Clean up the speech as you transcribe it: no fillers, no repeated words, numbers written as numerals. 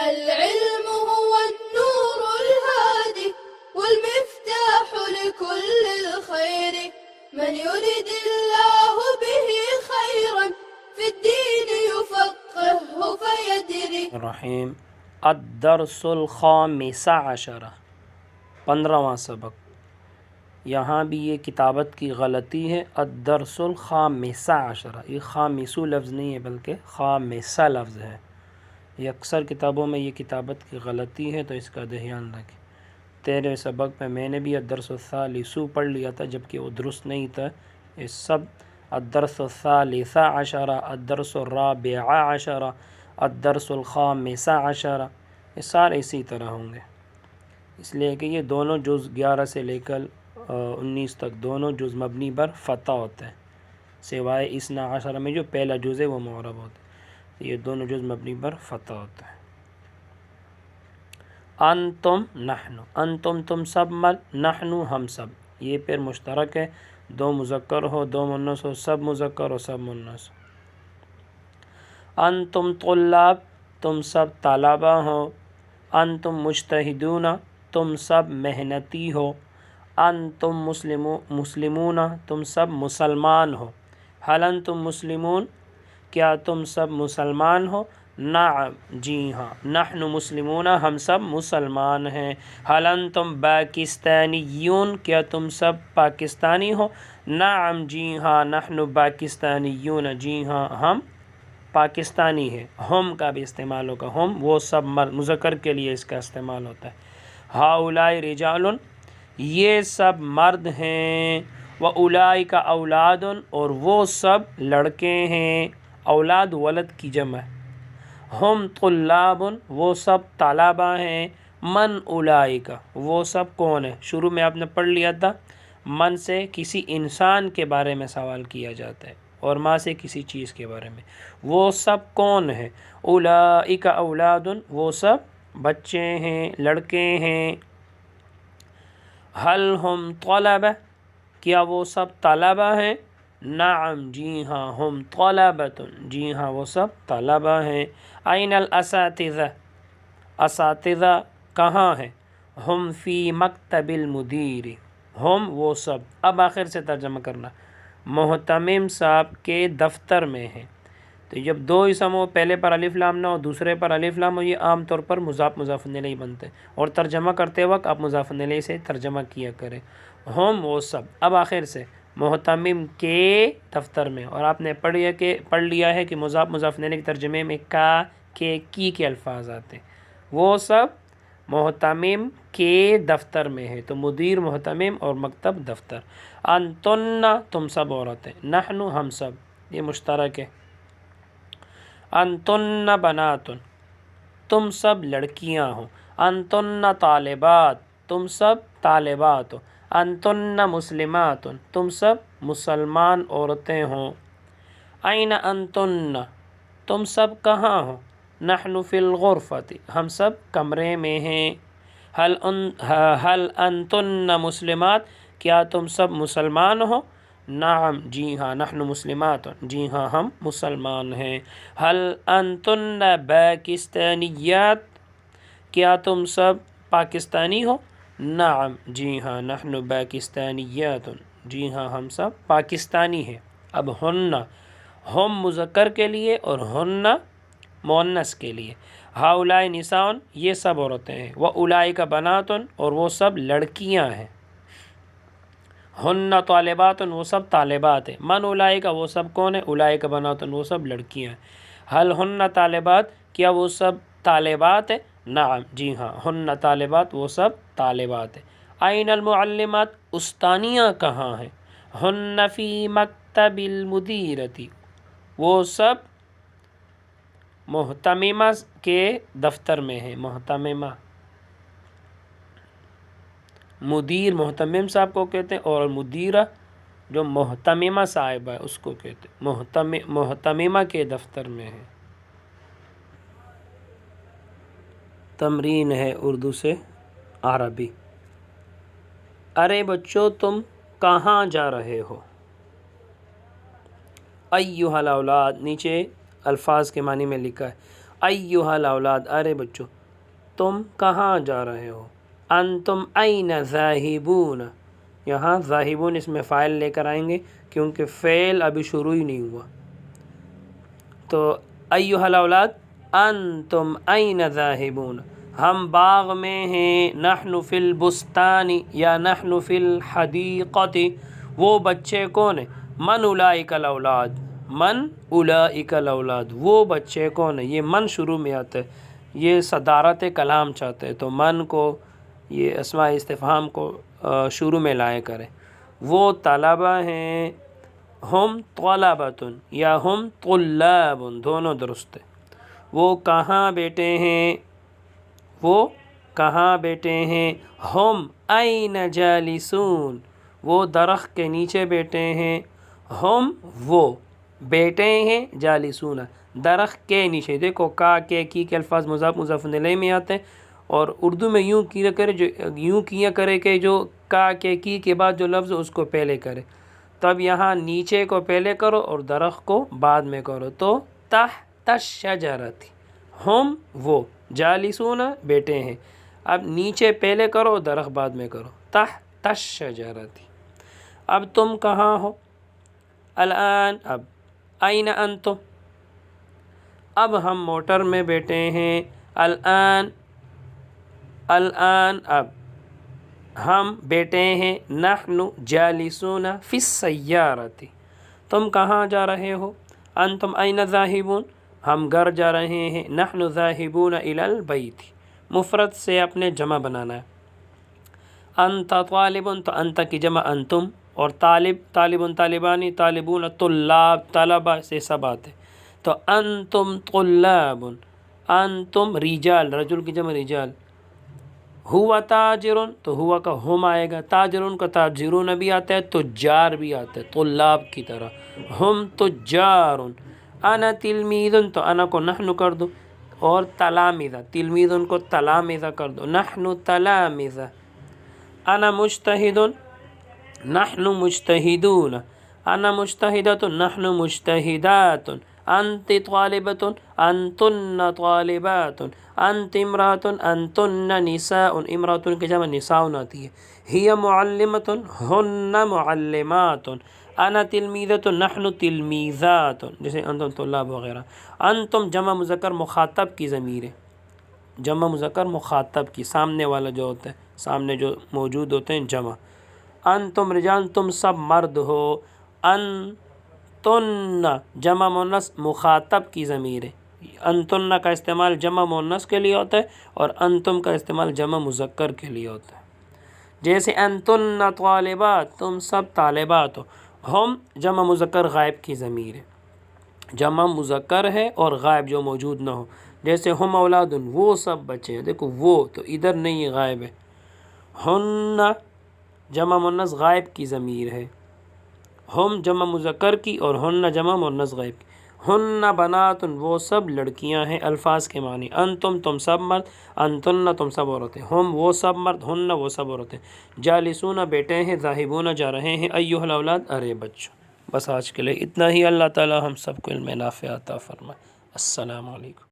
العلم هو النور الهادي والمفتاح لكل الخير، من يرد الله به خيرا في الدين يفقهه فيدري. الرحیم الدرس الخامس عشر، 15واں سبق۔ یہاں بھی یہ کتابت کی غلطی ہے، الدرس الخامس عشر، یہ خامسو لفظ نہیں ہے بلکہ خامسہ لفظ ہے۔ یہ اکثر کتابوں میں یہ کتابت کی غلطی ہے، تو اس کا دھیان رکھیں۔ 13ویں سبق میں میں نے بھی الدرس الثالث پڑھ لیا تھا، جبکہ وہ درست نہیں تھا۔ یہ سب الدرس الثالث عشر، الدرس الرابع عشر، الدرس الخامس عشر، یہ سارے اسی طرح ہوں گے، اس لیے کہ یہ دونوں جز 11 سے لے کر 19 تک دونوں جز مبنی بر فتح ہوتے ہیں، سوائے اثنا عشر میں جو پہلا جز ہے وہ معرب ہوتا ہے، یہ دونوں جز مبنی بر فتح ہوتا ہے۔ انتم نحن، انتم تم سب، نحن ہم سب، یہ پھر مشترک ہے، دو مذکر ہو دو مؤنث ہو، سب مذکر ہو سب مؤنث ہو۔ انتم طلاب، تم سب طلبہ ہو۔ انتم مجتہدون، تم سب محنتی ہو۔ انتم مسلمون، تم سب مسلمان ہو۔ حل انتم مسلمون، کیا تم سب مسلمان ہو؟ نعم، جی ہاں، نحن مسلمون، ہم سب مسلمان ہیں۔ حل انتم پاکستانیون، کیا تم سب پاکستانی ہو؟ نعم، جی ہاں، نحن پاکستانیون، جی ہاں، ہم پاکستانی ہے۔ ہم کا بھی استعمال ہوگا، ہم وہ سب مذکر کے لیے اس کا استعمال ہوتا ہے۔ ہؤلاء رجال، یہ سب مرد ہیں۔ واولئک اولاد، اور وہ سب لڑکے ہیں۔ اولاد ولد کی جمع ہے۔ ہم طلاب، وہ سب طلبہ ہیں۔ من اولئک، وہ سب کون ہے؟ شروع میں آپ نے پڑھ لیا تھا، من سے کسی انسان کے بارے میں سوال کیا جاتا ہے، اور ما سے کسی چیز کے بارے میں۔ وہ سب کون ہے؟ اولئک اولاد، وہ سب بچے ہیں، لڑکے ہیں۔ حل ہم طلبہ، کیا وہ سب طلبہ ہیں؟ نعم، جی ہاں، ہم طلبۃ، جی ہاں، وہ سب طلبہ ہیں۔ این الاساتذہ، اساتذہ کہاں ہیں؟ ہم فی مکتب المدیر، ہم وہ سب، اب آخر سے ترجمہ کرنا، محتمم صاحب کے دفتر میں ہیں۔ تو جب دو اسم ہو، پہلے پر الف لام نہ ہو دوسرے پر الف لام ہو، یہ عام طور پر مضاف مضاف الیہ بنتے ہیں، اور ترجمہ کرتے وقت آپ مضاف الیہ سے ترجمہ کیا کریں۔ ہم وہ سب، اب آخر سے محتمم کے دفتر میں، اور آپ نے پڑھ لیا ہے کہ مضاف الیہ کے ترجمے میں کا، کے، کی الفاظ آتے ہیں۔ وہ سب محتمم کے دفتر میں ہے، تو مدیر محتمم اور مکتب دفتر۔ انتن، تم سب عورتیں۔ نحن، ہم سب، یہ مشترک ہے۔ انتن بنات، تم سب لڑکیاں ہو۔ انتن طالبات، تم سب طالبات ہو۔ انتن مسلمات، تم سب مسلمان عورتیں ہوں۔ این انتن، تم سب کہاں ہو؟ نحن فی الغرفۃ، ہم سب کمرے میں ہیں۔ حل انتن مسلمات، کیا تم سب مسلمان ہو؟ نعم، جی ہاں، نحن مسلمات، جی ہاں، ہم مسلمان ہیں۔ حل انتن پاکستانیات، کیا تم سب پاکستانی ہو؟ نعم، جی ہاں، نحن پاکستانیات، جی ہاں، ہم سب پاکستانی ہیں۔ اب ہن، ہم مذکر کے لیے اور ہن مؤنث کے لیے۔ ہؤلاء نساء، یہ سب عورتیں ہیں۔ واولئک بنات، اور وہ سب لڑکیاں ہیں۔ ہن طالبات، وہ سب طالبات ہیں۔ من اولئک، وہ سب کون ہیں؟ اولئک بنات، وہ سب لڑکیاں ہیں۔ حل ہن طالبات، کیا وہ سب طالبات ہیں؟ نعم، جی ہاں، ہن طالبات، وہ سب طالبات ہیں۔ این المعلمات، استانیاں کہاں ہیں؟ ہن فی مکتب المدیرۃ، وہ سب محتممہ کے دفتر میں ہیں۔ محتممہ، مدیر محتمم صاحب کو کہتے ہیں، اور مدیرہ جو محتممہ صاحبہ ہے اس کو کہتے ہیں۔ محتممہ کے دفتر میں ہے۔ تمرین ہے اردو سے عربی۔ ارے بچوں، تم کہاں جا رہے ہو؟ ایھا الاولاد، نیچے الفاظ کے معنی میں لکھا ہے ایھا الاولاد، ارے بچوں۔ تم کہاں جا رہے ہو. انتم این ذاہبون، یہاں ذاہبون اس میں فاعل لے کر آئیں گے کیونکہ فعل ابھی شروع ہی نہیں ہوا. تو ایھا الاولاد انتم این ذاہبون، ہم باغ میں ہیں. نحن فی البستان یا نحن فی الحدیقۃ، وہ بچے کون ہیں؟ من اولئک الاولاد، من اولئک الاولاد، وہ بچے کون ہیں؟ یہ من شروع میں آتا ہے، یہ صدارت کلام چاہتے ہیں تو من کو، یہ اسماء استفہام کو شروع میں لائے کریں. وہ طلبہ ہیں. ہم طلبۃ یا ہم طلاب، دونوں درست ہے. وہ کہاں بیٹھے ہیں؟ وہ کہاں بیٹھے ہیں؟ ہم این جالسون، وہ درخت کے نیچے بیٹھے ہیں. ہم وہ بیٹھے ہیں، جالسون درخت کے نیچے. دیکھو کا کے کی کے الفاظ مضاف مضاف الیہ میں آتے ہیں، اور اردو میں یوں کیا کرے کہ جو کا کے کی کے بعد جو لفظ اس کو پہلے کرے. تب یہاں نیچے کو پہلے کرو اور درخت کو بعد میں کرو. تو تحت الشجرۃ، ہم وہ جالسون بیٹھے ہیں. اب نیچے پہلے کرو، درخت بعد میں کرو. تحت الشجرۃ. اب تم کہاں ہو؟ الآن، اب این انتم، اب ہم موٹر میں بیٹھے ہیں. الآن، الآن اب ہم بیٹھے ہیں. نحن جالسون فی السیارۃ، تم کہاں جا رہے ہو؟ انتم این ذاہبون، ہم گھر جا رہے ہیں. نحن ذاہبون الی البیت، مفرد سے اپنے جمع بنانا ہے. انت طالب، تو انت کی جمع انتم، اور طالب طالبٌ طالبانی، طالبون طلاب طلبہ سے سب آتے. تو انتم طلاب. انتم رجال، رجل کی جمع رجال. ہوا تاجر، تو ہوا کا ہم آئے گا. تاجرون کا تاجرون بھی آتا ہے، تجار بھی آتا ہے طلاب کی طرح. ہم تجار. انا تلمیذ، تو انا کو نحن کر دو، اور تلامذہ، تلمیذ کو تلامذہ کر دو. نحن تلامذہ. انا مجتہد، نحن مجتہدون. انا مجتہدۃ، نحن مجتہدات. انت طالبۃ، انتن طالبات. انت امرأۃ، انتن نساء. امرأۃ کی جمع نساء آتی ہے. ہی معلمۃ، ہن معلمات. انا تلمیذۃ، نحن تلمیذات، جیسے انتم طلاب وغیرہ. انتم جمع مذکر مخاطب کی ضمیر ہے، جمع مذکر مخاطب کی، سامنے والا جو ہوتا ہے، سامنے جو موجود ہوتے ہیں جمع. انتم رجال، تم سب مرد ہو. انتن جمع مؤنث مخاطب کی ضمیر ہے. انتن کا استعمال جمع مؤنث کے لیے ہوتا ہے اور انتم کا استعمال جمع مذکر کے لیے ہوتا ہے. جیسے انتن طالبات، تم سب طالبات ہو. ہم جمع مذکر غائب کی ضمیر ہے، جمع مذکر ہے اور غائب جو موجود نہ ہو. جیسے ہم اولاد، وہ سب بچے ہیں. دیکھو وہ تو ادھر نہیں ہے، غائب ہے. ہن جمع مؤنث غائب کی ضمیر ہے، ہم جمع مذکر کی اور ہن جمع مؤنث غائب کی. ہن بنات، وہ سب لڑکیاں ہیں. الفاظ کے معنی: انتم تم سب مرد، انتن تم سب عورتیں. ہم وہ سب مرد، ہن وہ سب عورتیں. جالسون بیٹھے ہیں، ذاہبون جا رہے ہیں. ایھا الاولاد، ارے بچوں. بس آج کے لیے اتنا ہی. اللہ تعالی ہم سب کو علم نافع عطا فرمائے. السلام علیکم.